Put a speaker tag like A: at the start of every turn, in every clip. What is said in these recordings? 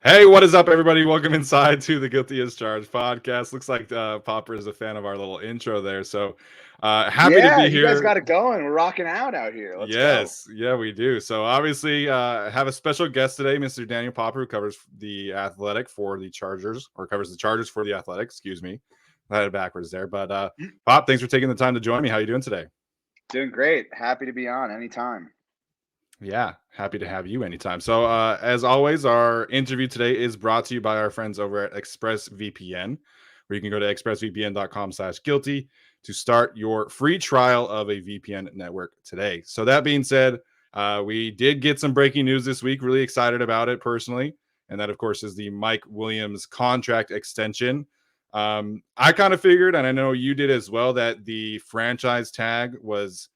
A: Hey, what is up, everybody? Welcome inside to the Guilty as Charged podcast. Looks like Popper is a fan of our little intro there. So happy to
B: Yeah,
A: be
B: you guys
A: here.
B: got it going. We're rocking out here. Let's go.
A: Yes, yeah, we do. So obviously, have a special guest today, Mr. Daniel Popper, who covers the Athletic for the Chargers, or covers the Chargers for the Athletic. Excuse me, I had it backwards there. But Pop, thanks for taking the time to join me. How you doing today?
B: Doing great. Happy to be on anytime.
A: Yeah, happy to have you anytime. So, as always, our interview today is brought to you by our friends over at ExpressVPN, where you can go to expressvpn.com/guilty to start your free trial of a VPN network today. So, that being said, we did get some breaking news this week. Really excited about it personally. And that, of course, is the Mike Williams contract extension. I kind of figured, and I know you did as well, that the franchise tag was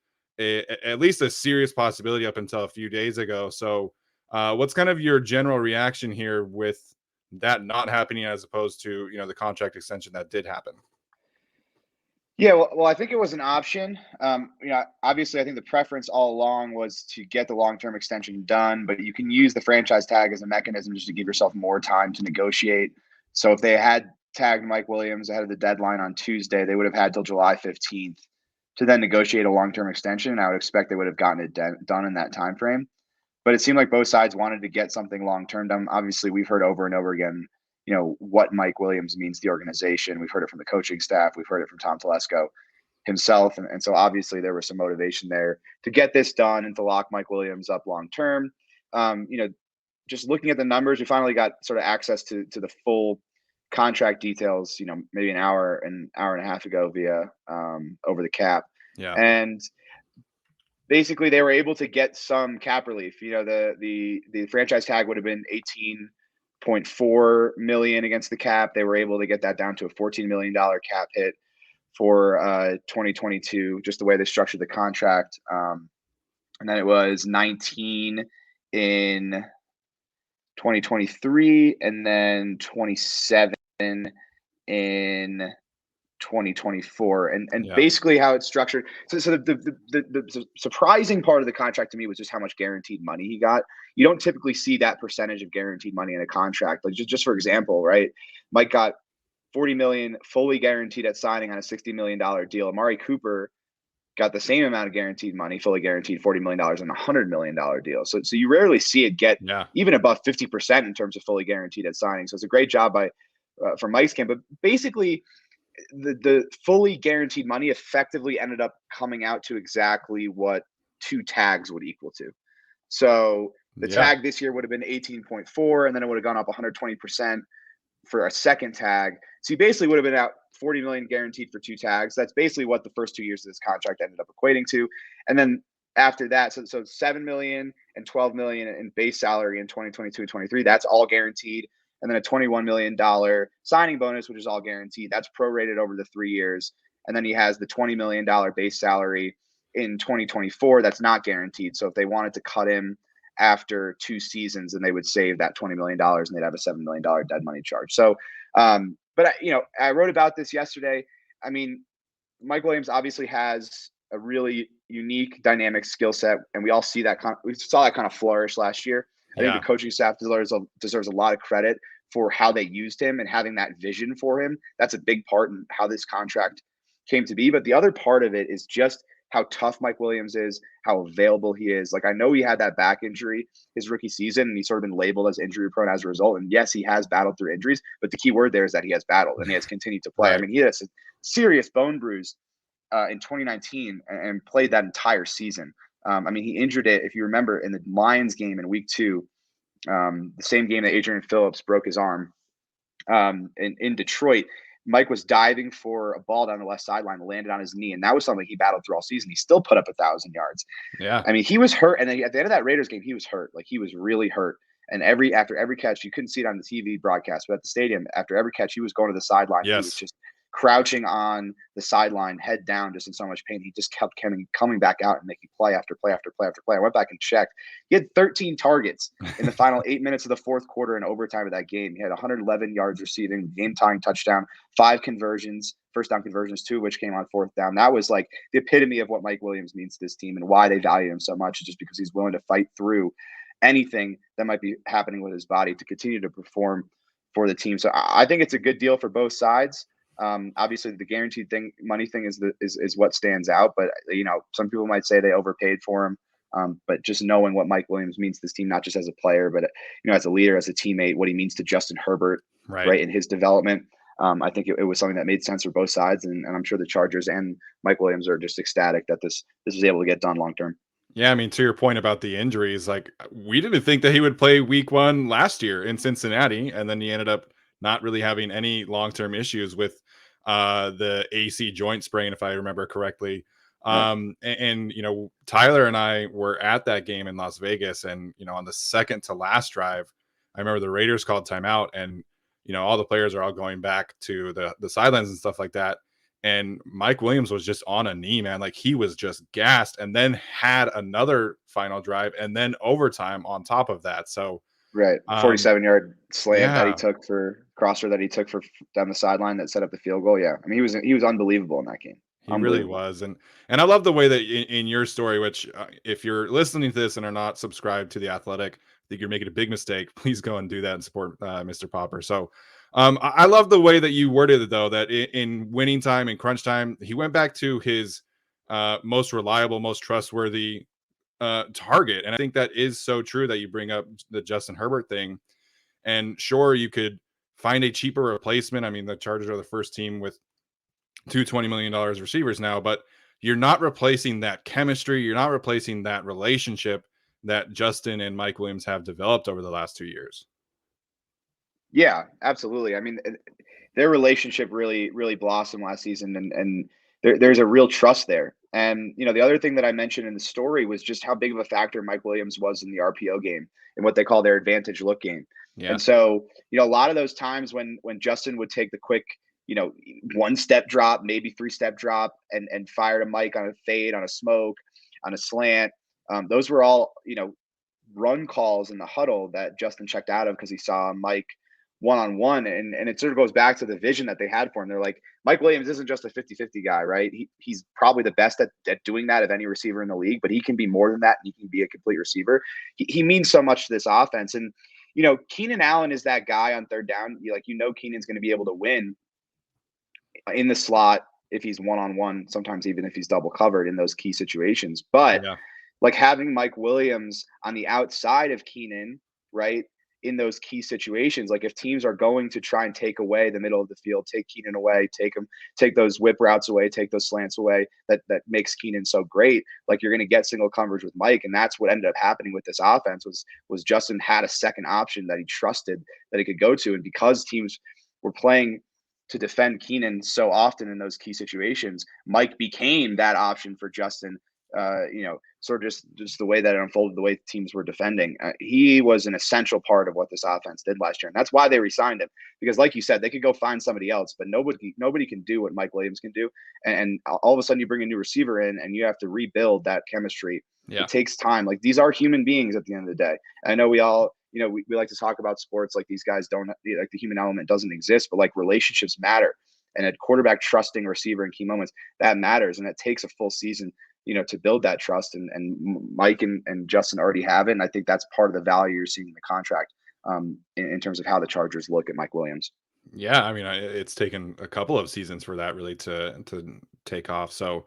A: at least a serious possibility up until a few days ago. So, what's kind of your general reaction here with that not happening as opposed to the contract extension that did happen?
B: Yeah, well, I think it was an option. Obviously, I think the preference all along was to get the long-term extension done, but you can use the franchise tag as a mechanism just to give yourself more time to negotiate. So if they had tagged Mike Williams ahead of the deadline on Tuesday, they would have had till July 15th to then negotiate a long-term extension. And I would expect they would have gotten it done in that time frame. But it seemed like both sides wanted to get something long-term done. Obviously, we've heard over and over again, what Mike Williams means to the organization. We've heard it from the coaching staff. We've heard it from Tom Telesco himself. And so obviously there was some motivation there to get this done and to lock Mike Williams up long-term. Um, you know, just looking at the numbers, we finally got sort of access to the full contract details, maybe an hour and a half ago via over the cap.
A: Yeah.
B: And basically they were able to get some cap relief. The franchise tag would have been 18.4 million against the cap. They were able to get that down to a $14 million cap hit for 2022, just the way they structured the contract. And then it was 19 in 2023 and then 27 in 2024, and
A: Yeah.
B: basically how it's structured. So the surprising part of the contract to me was just how much guaranteed money he got. You don't typically see that percentage of guaranteed money in a contract. Like just for example, right? Mike got 40 million fully guaranteed at signing on a $60 million deal. Amari Cooper got the same amount of guaranteed money, fully guaranteed $40 million on a $100 million deal. So you rarely see it get
A: Yeah.
B: even above 50% in terms of fully guaranteed at signing. So it's a great job for Mike's camp. But basically, the fully guaranteed money effectively ended up coming out to exactly what two tags would equal to. So the
A: Yeah.
B: tag this year would have been 18.4, and then it would have gone up 120% for a second tag. So you basically would have been out 40 million guaranteed for two tags. That's basically what the first 2 years of this contract ended up equating to. And then after that, so 7 million and 12 million in base salary in 2022 and 23, that's all guaranteed. And then a $21 million signing bonus, which is all guaranteed. That's prorated over the 3 years. And then he has the $20 million base salary in 2024 that's not guaranteed. So if they wanted to cut him after 2 seasons, then they would save that $20 million and they'd have a $7 million dead money charge. So, but I wrote about this yesterday. I mean, Mike Williams obviously has a really unique dynamic skill set, and we all see that we saw that kind of flourish last year. I think the coaching staff deserves a lot of credit for how they used him and having that vision for him. That's a big part in how this contract came to be. But the other part of it is just how tough Mike Williams is, how available he is. Like, I know he had that back injury his rookie season, and he's sort of been labeled as injury prone as a result. And yes, he has battled through injuries, but the key word there is that he has battled and he has continued to play.
A: Right.
B: I mean, he has a serious bone bruise in 2019 and played that entire season. I mean, he injured it, if you remember, in the Lions game in week 2, the same game that Adrian Phillips broke his arm in Detroit. Mike was diving for a ball down the left sideline, landed on his knee, and that was something he battled through all season. He still put up 1,000 yards.
A: Yeah.
B: I mean, he was hurt, and then at the end of that Raiders game, he was hurt. Like, he was really hurt. And after every catch, you couldn't see it on the TV broadcast, but at the stadium, after every catch, he was going to the sideline.
A: Yes.
B: He was just crouching on the sideline, head down, just in so much pain. He just kept coming back out and making play after play after play after play. I went back and checked. He had 13 targets in the final 8 minutes of the fourth quarter and overtime of that game. He had 111 yards receiving, game-tying touchdown, 5 conversions, first down conversions, 2 of which came on fourth down. That was like the epitome of what Mike Williams means to this team and why they value him so much, just because he's willing to fight through anything that might be happening with his body to continue to perform for the team. So I think it's a good deal for both sides. Obviously, the guaranteed thing, money thing, is what stands out. But some people might say they overpaid for him. But just knowing what Mike Williams means to this team, not just as a player, but as a leader, as a teammate, what he means to Justin Herbert,
A: Right.
B: right, in his development. I think it was something that made sense for both sides, and I'm sure the Chargers and Mike Williams are just ecstatic that this was able to get done long term.
A: Yeah, I mean, to your point about the injuries, like we didn't think that he would play week 1 last year in Cincinnati, and then he ended up not really having any long-term issues with the AC joint sprain, if I remember correctly.
B: Right.
A: And Tyler and I were at that game in Las Vegas, and on the second to last drive, I remember the Raiders called timeout, and all the players are all going back to the sidelines and stuff like that. And Mike Williams was just on a knee, man. Like he was just gassed, and then had another final drive and then overtime on top of that. So,
B: Right.
A: um,
B: 47-yard slant that he
A: yeah,
B: took for crosser that he took for down the sideline that set up the field goal. Yeah. I mean, he was unbelievable in that game.
A: he really
B: Unbelievable.
A: was. And I love the way that in your story, which if you're listening to this and are not subscribed to the Athletic, I think you're making a big mistake. Please go and do that and support Mr. Popper. So, I love the way that you worded it, though, that in winning time and crunch time, he went back to his most reliable, most trustworthy target. And I think that is so true that you bring up the Justin Herbert thing. And sure, you could find a cheaper replacement. I mean, the Chargers are the first team with two $20 million receivers now, but you're not replacing that chemistry. You're not replacing that relationship that Justin and Mike Williams have developed over the last 2 years.
B: Yeah, absolutely. I mean, their relationship really, really blossomed last season, and there's a real trust there. And the other thing that I mentioned in the story was just how big of a factor Mike Williams was in the RPO game and what they call their advantage look game.
A: Yeah.
B: And so, a lot of those times when Justin would take the quick, one step drop, maybe 3-step drop, and fire to Mike on a fade, on a smoke, on a slant, those were all run calls in the huddle that Justin checked out of because he saw Mike one-on-one, and it sort of goes back to the vision that they had for him. They're like, Mike Williams isn't just a 50-50 guy, right? He's probably the best at doing that of any receiver in the league, but he can be more than that, and he can be a complete receiver. He means so much to this offense. And Keenan Allen is that guy on third down. Keenan's going to be able to win in the slot if he's one-on-one, sometimes even if he's double covered in those key situations. But
A: Yeah.
B: like having Mike Williams on the outside of Keenan, right, in those key situations, like if teams are going to try and take away the middle of the field, take Keenan away, take those whip routes away, take those slants away, that makes Keenan so great. Like you're going to get single coverage with Mike, and that's what ended up happening with this offense was Justin had a second option that he trusted that he could go to, and because teams were playing to defend Keenan so often in those key situations, Mike became that option for Justin. Sort of just the way that it unfolded, the way teams were defending. He was an essential part of what this offense did last year, and that's why they re-signed him. Because, like you said, they could go find somebody else, but nobody can do what Mike Williams can do. And all of a sudden, you bring a new receiver in, and you have to rebuild that chemistry.
A: Yeah.
B: It takes time. Like these are human beings at the end of the day. I know we all, we like to talk about sports like these guys don't, like the human element doesn't exist, but like relationships matter. And a quarterback trusting a receiver in key moments, that matters, and it takes a full season to build that trust, and Mike and Justin already have it. And I think that's part of the value you're seeing in the contract, in terms of how the Chargers look at Mike Williams.
A: Yeah, I mean, it's taken a couple of seasons for that really to take off. So,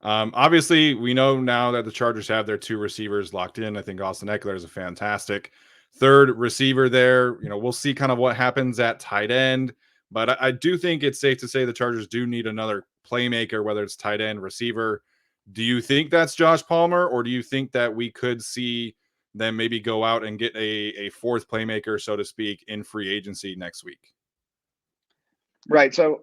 A: obviously, we know now that the Chargers have their two receivers locked in. I think Austin Eckler is a fantastic third receiver there. We'll see kind of what happens at tight end, but I do think it's safe to say the Chargers do need another playmaker, whether it's tight end, receiver. Do you think that's Josh Palmer, or do you think that we could see them maybe go out and get a fourth playmaker, so to speak, in free agency next week?
B: Right. So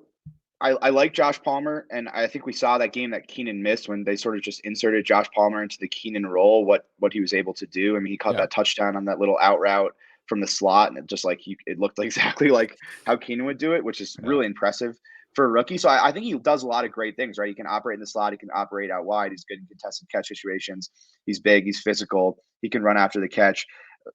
B: I like Josh Palmer, and I think we saw that game that Keenan missed when they sort of just inserted Josh Palmer into the Keenan role, what he was able to do. I mean, he caught
A: Yeah.
B: that touchdown on that little out route from the slot, and it looked exactly like how Keenan would do it, which is
A: Yeah.
B: really impressive for a rookie. So I think he does a lot of great things, right? He can operate in the slot, he can operate out wide, he's good in contested catch situations, he's big, he's physical, he can run after the catch.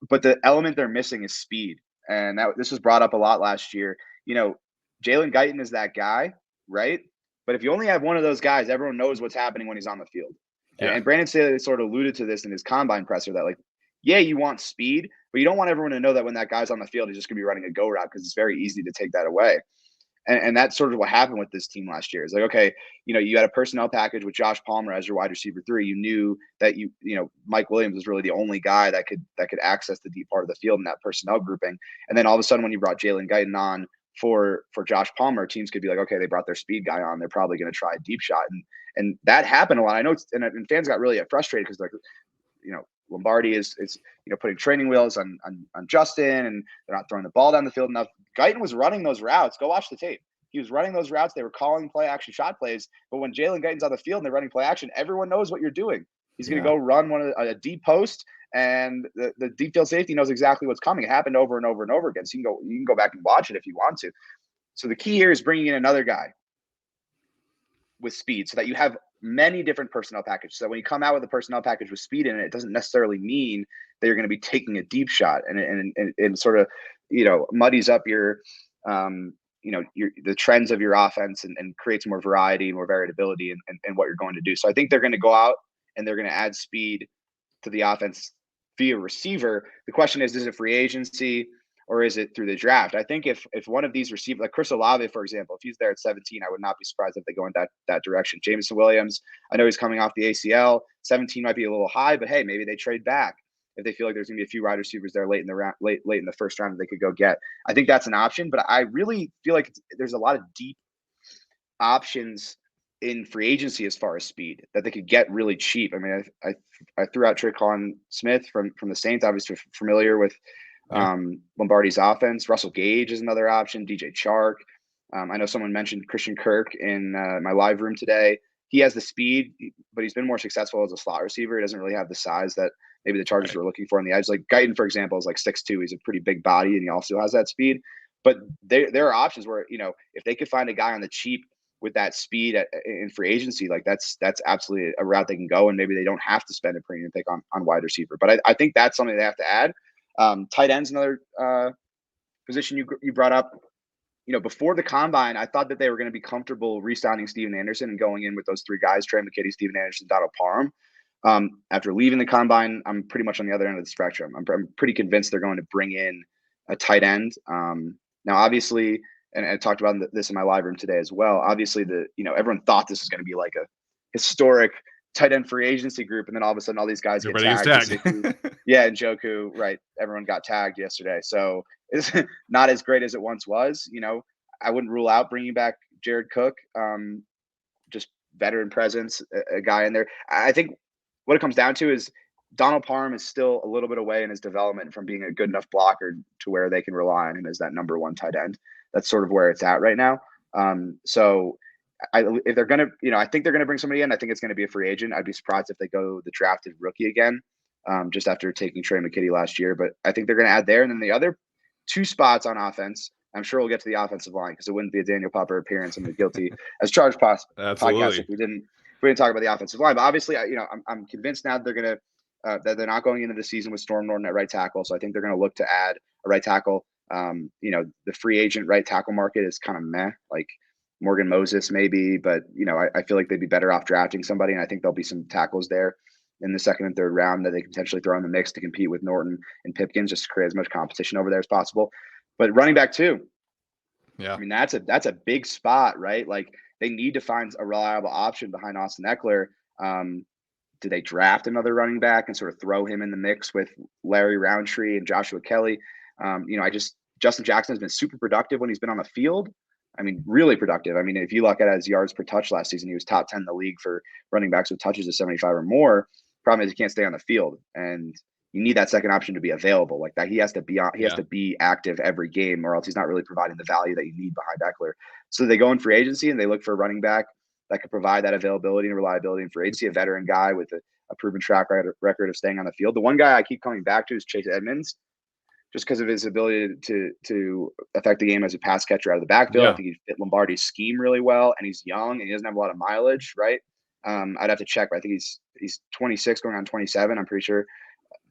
B: But the element they're missing is speed. And this was brought up a lot last year. Jalen Guyton is that guy, right? But if you only have one of those guys, everyone knows what's happening when he's on the field. And,
A: Yeah.
B: and Brandon Staley sort of alluded to this in his combine presser that like yeah, you want speed, but you don't want everyone to know that when that guy's on the field, he's just going to be running a go route because it's very easy to take that away. And that's sort of what happened with this team last year. It's like, okay, you had a personnel package with Josh Palmer as your wide receiver 3. You knew that Mike Williams was really the only guy that could access the deep part of the field in that personnel grouping. And then all of a sudden, when you brought Jalen Guyton on for Josh Palmer, teams could be like, okay, they brought their speed guy on. They're probably going to try a deep shot, and that happened a lot. I know, and fans got really frustrated because Lombardi is putting training wheels on Justin, and they're not throwing the ball down the field enough. Guyton was running those routes. Go watch the tape. He was running those routes. They were calling play action shot plays. But when Jalen Guyton's on the field and they're running play action, everyone knows what you're doing. He's going to go run a deep post, and the deep field safety knows exactly what's coming. It happened over and over and over again. So you can go back and watch it if you want to. So the key here is bringing in another guy with speed so that you have many different personnel packages. So when you come out with a personnel package with speed in it, it doesn't necessarily mean that you're going to be taking a deep shot, and sort of, muddies up your, the trends of your offense, and creates more variety, more variability in what you're going to do. So I think they're going to go out and they're going to add speed to the offense via receiver. The question is it free agency or is it through the draft? I think if one of these receivers, like Chris Olave, for example, if he's there at 17, I would not be surprised if they go in that direction. Jameson Williams, I know he's coming off the ACL. 17 might be a little high, but hey, maybe they trade back if they feel like there's going to be a few wide receivers there late in the round, late in the first round that they could go get. I think that's an option, but I really feel like there's a lot of deep options in free agency as far as speed that they could get really cheap. I mean, I threw out Tre'Quan Smith from the Saints, obviously familiar with Lombardi's offense. Russell Gage is another option. DJ Chark. I know someone mentioned Christian Kirk in my live room today. He has the speed, but he's been more successful as a slot receiver. He doesn't really have the size that maybe the Chargers were looking for on the edge. Like Guyton, for example, is like 6'2". He's a pretty big body, and he also has that speed. But there are options where, if they could find a guy on the cheap with that speed in free agency, like that's absolutely a route they can go, and maybe they don't have to spend a premium pick on wide receiver. But I think that's something they have to add. Tight end's another position you brought up. Before the combine, I thought that they were going to be comfortable re-signing Steven Anderson and going in with those 3 guys: Trey McKitty, Steven Anderson, Donald Parham. After leaving the combine, I'm pretty much on the other end of the spectrum. I'm pretty convinced they're going to bring in a tight end. Now, obviously, and I talked about this in my live room today as well. Obviously, everyone thought this was going to be like a historic tight end free agency group, and then all of a sudden, all these guys get tagged. Yeah, and Njoku, right? Everyone got tagged yesterday, so it's not as great as it once was. I wouldn't rule out bringing back Jared Cook, just veteran presence, a guy in there. I think what it comes down to is Donald Parham is still a little bit away in his development from being a good enough blocker to where they can rely on him as that number 1 tight end. That's sort of where it's at right now. So if they're going to, I think they're going to bring somebody in. I think it's going to be a free agent. I'd be surprised if they go the drafted rookie again, just after taking Trey McKitty last year. But I think they're going to add there. And then the other 2 spots on offense, I'm sure we'll get to the offensive line because it wouldn't be a Daniel Popper appearance in the Guilty as Charged podcast if we didn't talk about the offensive line. But obviously, I'm convinced now that they're going to that they're not going into the season with Storm Norton at right tackle. So I think they're going to look to add a right tackle. The free agent right tackle market is kind of meh, like Morgan Moses maybe, but I feel like they'd be better off drafting somebody, and I think there'll be some tackles there in the 2nd and 3rd round that they can potentially throw in the mix to compete with Norton and Pipkins, just to create as much competition over there as possible. But running back too, I mean that's a big spot, right? Like they need to find a reliable option behind Austin Eckler. Do they draft another running back and sort of throw him in the mix with Larry Roundtree and Joshua Kelly? Justin Jackson has been super productive when he's been on the field. I mean, really productive. I mean, if you look at his yards per touch last season, he was top 10 in the league for running backs with touches of 75 or more. Problem is he can't stay on the field, and you need that second option to be available like that. He has to be on, he has to be active every game, or else he's not really providing the value that you need behind Eckler. So they go in free agency and they look for a running back that could provide that availability and reliability in free agency, a veteran guy with a proven track record of staying on the field. The one guy I keep coming back to is Chase Edmonds, just because of his ability to affect the game as a pass catcher out of the backfield. I think he fit Lombardi's scheme really well, and he's young and he doesn't have a lot of mileage, right? I'd have to check, but I think he's 26 going on 27. I'm pretty sure.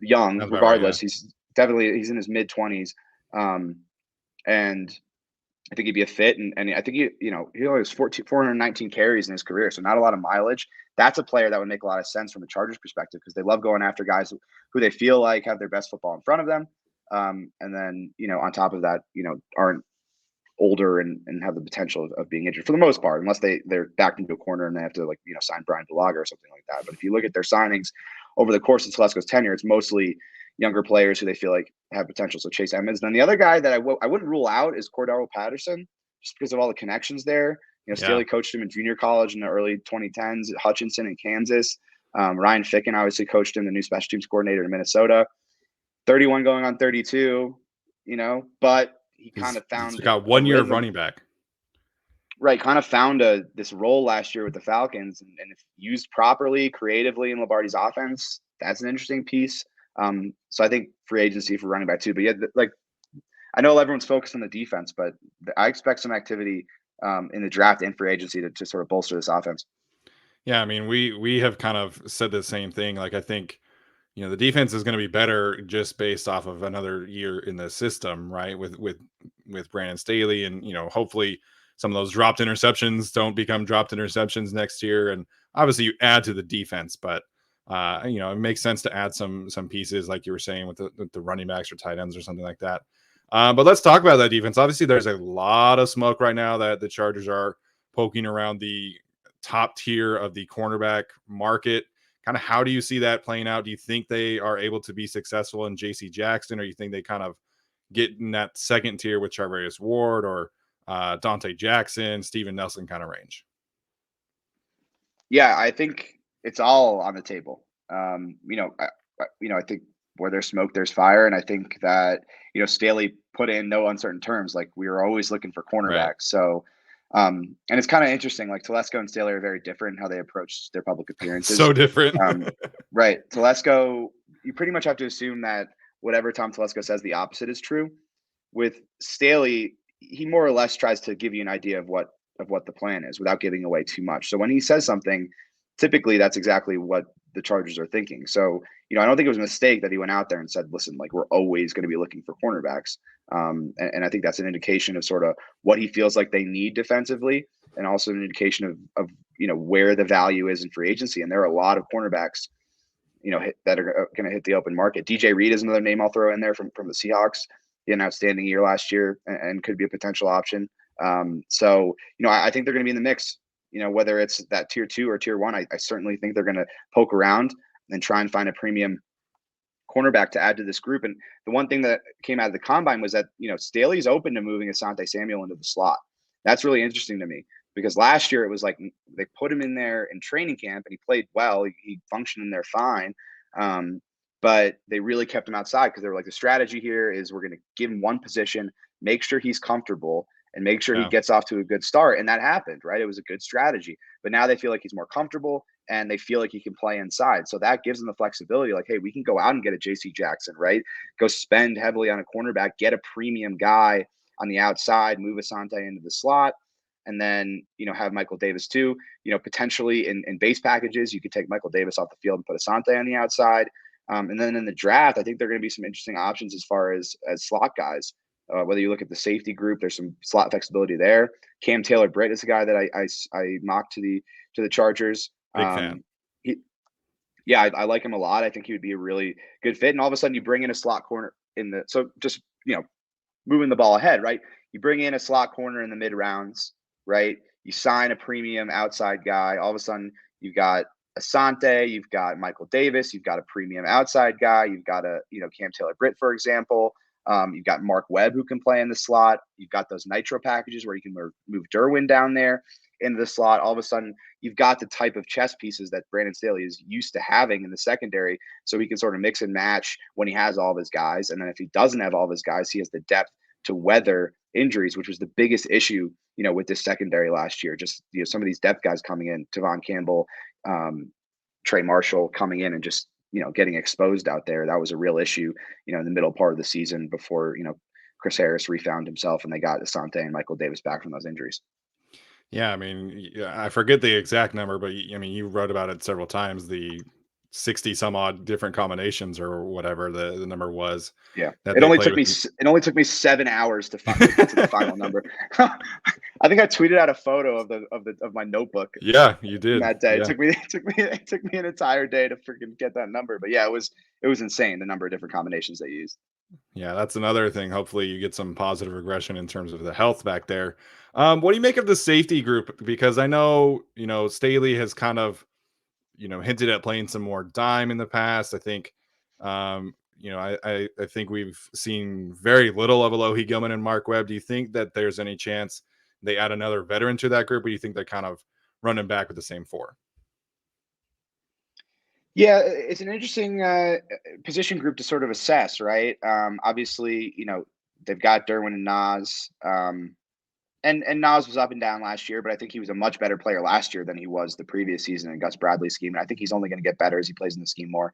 B: Young, regardless, he's in his mid 20s, and I think he'd be a fit, and I think he only has 419 carries in his career, so not a lot of mileage. That's a player that would make a lot of sense from the Chargers' perspective because they love going after guys who they feel like have their best football in front of them, and then on top of that, aren't older and have the potential of being injured for the most part, unless they're backed into a corner and they have to sign Brian Bulaga or something like that. But if you look at their signings over the course of Telesco's tenure, it's mostly younger players who they feel like have potential. So Chase Edmonds. Then the other guy that I wouldn't rule out is Cordero Patterson, just because of all the connections there.
A: Yeah.
B: Staley coached him in junior college in the early 2010s at Hutchinson in Kansas. Ryan Ficken obviously coached him, the new special teams coordinator in Minnesota. 31 going on 32, but he kind of
A: He's
B: found
A: got
B: a
A: 1 year of
B: rhythm.
A: running back.
B: Right, kind of found this role last year with the Falcons, and if used properly, creatively in Lombardi's offense, that's an interesting piece. So I think free agency for running back too. But yeah, I know everyone's focused on the defense, but I expect some activity in the draft and free agency to sort of bolster this offense.
A: Yeah, I mean, we have kind of said the same thing. Like, I think the defense is going to be better just based off of another year in the system, right? With Brandon Staley, and hopefully some of those dropped interceptions don't become dropped interceptions next year. And obviously, you add to the defense, but it makes sense to add some pieces, like you were saying, with the running backs or tight ends or something like that. But let's talk about that defense. Obviously, there's a lot of smoke right now that the Chargers are poking around the top tier of the cornerback market. Kind of how do you see that playing out? Do you think they are able to be successful in JC Jackson, or you think they kind of get in that second tier with Charvarius Ward or Dante Jackson, Steven Nelson kind of range?
B: Yeah, I think it's all on the table. I think where there's smoke, there's fire, and I think that Staley put in no uncertain terms. Like, we were always looking for
A: Right.
B: cornerbacks. So, and it's kind of interesting. Like, Telesco and Staley are very different in how they approach their public appearances.
A: So different.
B: Right, Telesco, you pretty much have to assume that whatever Tom Telesco says, the opposite is true. With Staley, he more or less tries to give you an idea of what the plan is without giving away too much. So when he says something, typically that's exactly what the Chargers are thinking. So, I don't think it was a mistake that he went out there and said, listen, like, we're always going to be looking for cornerbacks. And I think that's an indication of sort of what he feels like they need defensively, and also an indication of where the value is in free agency. And there are a lot of cornerbacks, that are going to hit the open market. DJ Reed is another name I'll throw in there from the Seahawks. He had an outstanding year last year and could be a potential option. So, I think they're going to be in the mix, whether it's that tier 2 or tier 1. I certainly think they're going to poke around and try and find a premium cornerback to add to this group. And the one thing that came out of the combine was that, Staley's open to moving Asante Samuel into the slot. That's really interesting to me, because last year it was like they put him in there in training camp and he played well. He functioned in there fine. But they really kept him outside because they were like, the strategy here is we're going to give him one position, make sure he's comfortable, and make sure he
A: Yeah.
B: gets off to a good start. And that happened, right? It was a good strategy. But now they feel like he's more comfortable and they feel like he can play inside. So that gives them the flexibility. Like, hey, we can go out and get a JC Jackson, right? Go spend heavily on a cornerback, get a premium guy on the outside, move Asante into the slot, and then, have Michael Davis too. Potentially in base packages, you could take Michael Davis off the field and put Asante on the outside. And then in the draft, I think there are going to be some interesting options as far as slot guys. Whether you look at the safety group, there's some slot flexibility there. Cam Taylor-Britt is a guy that I mocked to the Chargers.
A: Big fan.
B: I like him a lot. I think he would be a really good fit. And all of a sudden, you bring in a slot corner so just moving the ball ahead, right? You bring in a slot corner in the mid rounds, right? You sign a premium outside guy. All of a sudden, you've got Asante, you've got Michael Davis, you've got a premium outside guy, you've got Cam Taylor-Britt, for example. You've got Mark Webb, who can play in the slot. You've got those nitro packages where you can move Derwin down there into the slot. All of a sudden, you've got the type of chess pieces that Brandon Staley is used to having in the secondary, so he can sort of mix and match when he has all of his guys. And then if he doesn't have all of his guys, he has the depth to weather injuries, which was the biggest issue, with this secondary last year. Just, some of these depth guys coming in, Tavon Campbell, Trey Marshall coming in and just, getting exposed out there. That was a real issue, in the middle part of the season before, Chris Harris refound himself and they got Asante and Michael Davis back from those injuries.
A: Yeah, I mean, I forget the exact number, but I mean, you wrote about it several times. The 60 some odd different combinations or whatever the number was
B: Yeah,
A: that they played with.
B: it only took me 7 hours to get to the final number. I think I tweeted out a photo of my notebook
A: Yeah, you
B: from
A: did.
B: that day.
A: Yeah.
B: It took me an entire day to freaking get that number. But yeah, it was insane the number of different combinations they used.
A: Yeah, that's another thing. Hopefully, you get some positive regression in terms of the health back there. What do you make of the safety group? Because I know, Staley has kind of, hinted at playing some more dime in the past. I think, I think we've seen very little of Alohi Gilman and Mark Webb. Do you think that there's any chance they add another veteran to that group, or do you think they're kind of running back with the same four?
B: Yeah, it's an interesting position group to sort of assess, right? Obviously, they've got Derwin and Nas. And Nas was up and down last year, but I think he was a much better player last year than he was the previous season in Gus Bradley's scheme. And I think he's only going to get better as he plays in the scheme more.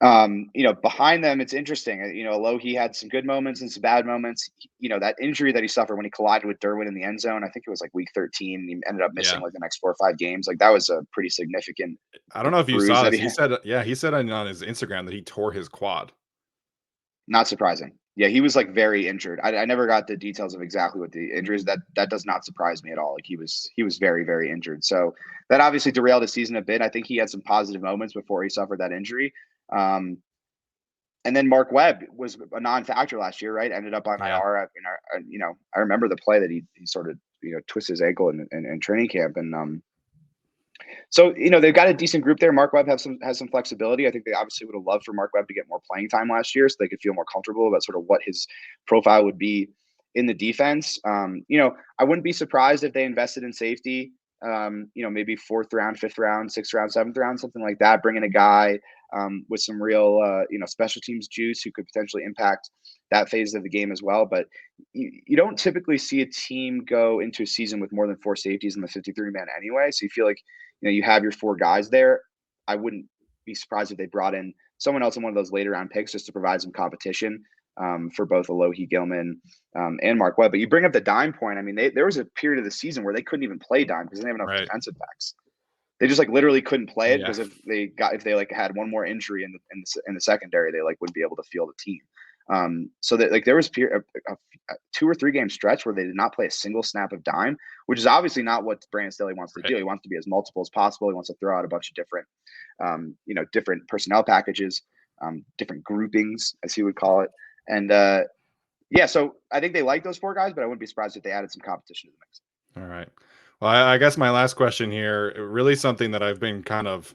B: Behind them, it's interesting. Alohi had some good moments and some bad moments. That injury that he suffered when he collided with Derwin in the end zone, I think it was like week 13. He ended up missing
A: Yeah.
B: like the next 4 or 5 games. Like that was a pretty significant
A: I don't know if you
B: bruise
A: saw
B: that
A: this.
B: he
A: He
B: had.
A: said, yeah, he said on his Instagram that he tore his quad.
B: Not surprising. Yeah, he was like very injured. I never got the details of exactly what the injuries. That does not surprise me at all. Like he was very very injured. So that obviously derailed his season a bit. I think he had some positive moments before he suffered that injury. And then Mark Webb was a non-factor last year, right? Ended up on
A: Yeah.
B: IR. I remember the play that he sort of twisted his ankle in training camp, and so they've got a decent group there. Mark Webb has some flexibility. I think they obviously would have loved for Mark Webb to get more playing time last year, so they could feel more comfortable about sort of what his profile would be in the defense. I wouldn't be surprised if they invested in safety. Maybe 4th round, 5th round, 6th round, 7th round, something like that. Bring in a guy with some real, special teams juice who could potentially impact that phase of the game as well. But you don't typically see a team go into a season with more than 4 safeties in the 53 man anyway. So you feel like you have your 4 guys there. I wouldn't be surprised if they brought in someone else in one of those later round picks just to provide some competition for both Alohi Gilman and Mark Webb. But you bring up the dime point. I mean, there was a period of the season where they couldn't even play dime because they didn't have enough
A: Right.
B: defensive backs. They just like literally couldn't play it
A: Yeah.
B: because if they like had one more injury in the secondary, they like wouldn't be able to field a team. So that like there was a 2 or 3 game stretch where they did not play a single snap of dime, which is obviously not what Brandon Staley wants to do.
A: Right.
B: He wants to be as multiple as possible. He wants to throw out a bunch of different, different personnel packages, different groupings, as he would call it. And yeah, so I think they like those 4 guys, but I wouldn't be surprised if they added some competition to the mix.
A: All right. Well, I guess my last question here, really something that I've been kind of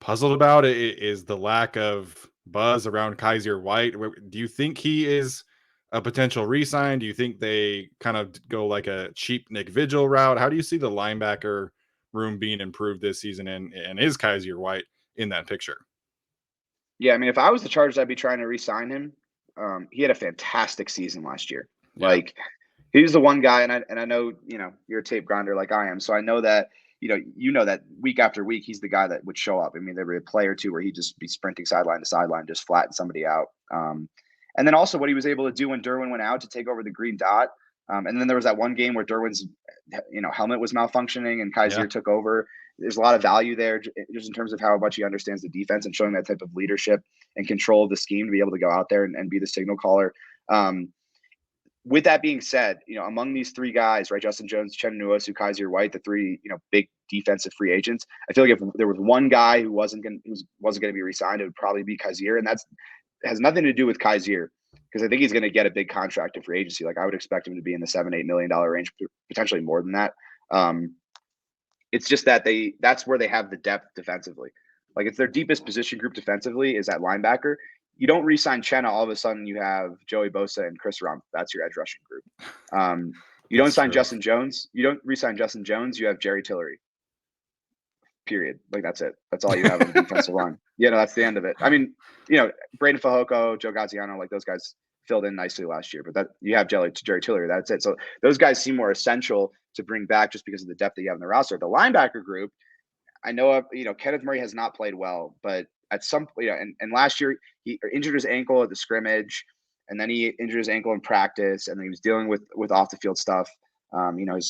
A: puzzled about is the lack of buzz around Kaiser White. Do you think he is a potential re-sign? Do you think they kind of go like a cheap Nick Vigil route? How do you see the linebacker room being improved this season? And is Kaiser White in that picture?
B: Yeah, I mean, if I was the Chargers, I'd be trying to re-sign him. He had a fantastic season last year.
A: Yeah.
B: Like he was the one guy, and I know you're a tape grinder like I am, so I know that that week after week he's the guy that would show up. I mean, there would be a play or two where he'd just be sprinting sideline to sideline, just flatten somebody out. And then also what he was able to do when Derwin went out to take over the green dot. And then there was that one game where Derwin's helmet was malfunctioning and Kaiser
A: Yeah.
B: took over. There's a lot of value there just in terms of how much he understands the defense and showing that type of leadership and control of the scheme to be able to go out there and be the signal caller. With that being said, among these 3 guys, right, Justin Jones, Chen Nwosu, Kaiser White, the 3, big defensive free agents, I feel like if there was one guy who wasn't going to be re-signed, it would probably be Kaiser, and has nothing to do with Kaiser because I think he's going to get a big contract in free agency. Like I would expect him to be in the $7-8 million range, potentially more than that. It's just that that's where they have the depth defensively. Like it's their deepest position group defensively is at linebacker. You don't re-sign Chenna, all of a sudden you have Joey Bosa and Chris Rumph. That's your edge rushing group. You don't
A: That's
B: sign
A: true.
B: Justin Jones. You don't re-sign Justin Jones. You have Jerry Tillery. Period. Like that's it. That's all you have on the defensive line. That's the end of it. I mean, Braden Fajoko, Joe Gaziano, like those guys filled in nicely last year, but that you have Jerry Tillery. That's it. So those guys seem more essential to bring back just because of the depth that you have in the roster. The linebacker group, I know, Kenneth Murray has not played well, but at some point, and last year he injured his ankle at the scrimmage, and then he injured his ankle in practice, and then he was dealing with off the field stuff.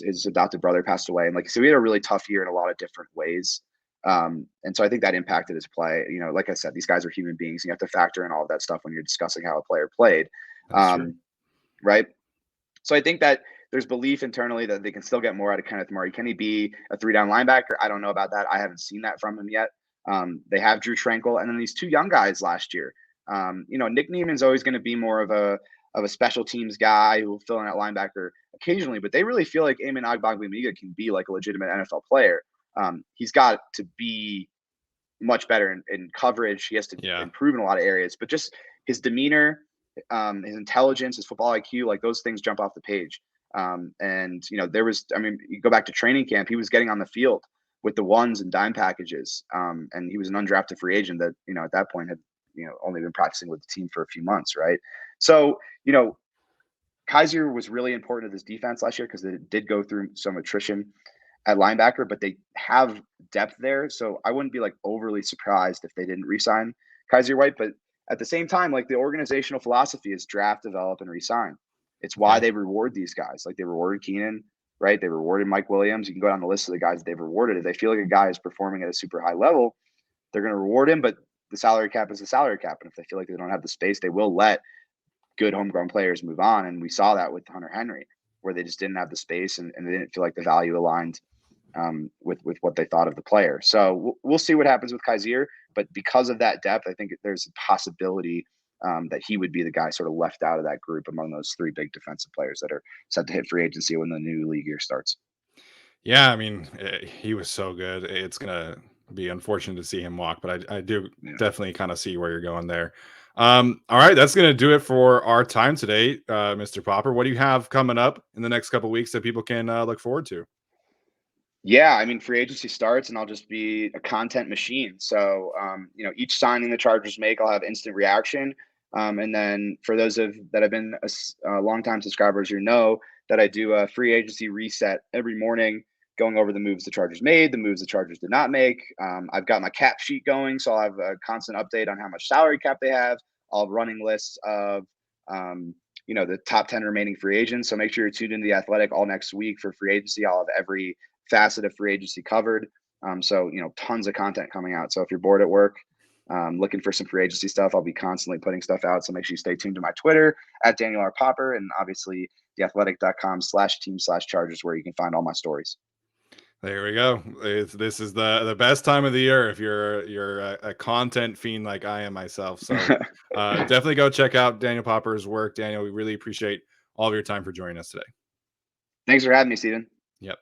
B: His adopted brother passed away, and so he had a really tough year in a lot of different ways. And so I think that impacted his play. Like I said, these guys are human beings. You have to factor in all of that stuff when you're discussing how a player played.
A: That's true.
B: Um, right. So I think that there's belief internally that they can still get more out of Kenneth Murray. Can he be a 3-down linebacker? I don't know about that. I haven't seen that from him yet. They have Drew Tranquil, and then these two young guys last year. Nick Neiman's always going to be more of a special teams guy who will fill in at linebacker occasionally, but they really feel like Eamon Agbagbamiga can be like a legitimate NFL player. He's got to be much better in coverage. He has to
A: Yeah.
B: improve in a lot of areas, but just his demeanor, his intelligence, his football IQ, like those things jump off the page. And you go back to training camp, he was getting on the field with the ones and dime packages. And he was an undrafted free agent that, at that point had, only been practicing with the team for a few months. Right. So, Kaiser was really important to this defense last year because they did go through some attrition at linebacker, but they have depth there. So I wouldn't be like overly surprised if they didn't re-sign Kaiser White. But at the same time, like the organizational philosophy is draft, develop, and re-sign. It's why
A: Yeah.
B: they reward these guys. Like they rewarded Keenan, right? They rewarded Mike Williams. You can go down the list of the guys that they've rewarded. If they feel like a guy is performing at a super high level, they're going to reward him. But the salary cap is the salary cap. And if they feel like they don't have the space, they will let good homegrown players move on. And we saw that with Hunter Henry, where they just didn't have the space and they didn't feel like the value aligned with what they thought of the player. So we'll see what happens with Kaiser. But because of that depth, I think there's a possibility that he would be the guy sort of left out of that group among those three big defensive players that are set to hit free agency when the new league year starts.
A: Yeah, I mean, he was so good. It's gonna be unfortunate to see him walk, but I do
B: Yeah.
A: definitely kind of see where you're going there. All right, that's gonna do it for our time today, Mr. Popper. What do you have coming up in the next couple weeks that people can look forward to?
B: Yeah, I mean, free agency starts, and I'll just be a content machine. So, each signing the Chargers make, I'll have instant reaction. And then for those of that have been longtime subscribers, you know that I do a free agency reset every morning, going over the moves the Chargers made, the moves the Chargers did not make. I've got my cap sheet going, so I'll have a constant update on how much salary cap they have. I'll have running lists of the top 10 remaining free agents. So make sure you're tuned into the Athletic all next week for free agency. I'll have every facet of free agency covered. So tons of content coming out. So if you're bored at work, looking for some free agency stuff, I'll be constantly putting stuff out. So make sure you stay tuned to my Twitter at Daniel R. Popper, and obviously theathletic.com/team/Chargers, where you can find all my stories.
A: There we go. This is the best time of the year if you're a content fiend like I am myself. So definitely go check out Daniel Popper's work. Daniel, we really appreciate all of your time for joining us today.
B: Thanks for having me, Steven.
A: Yep.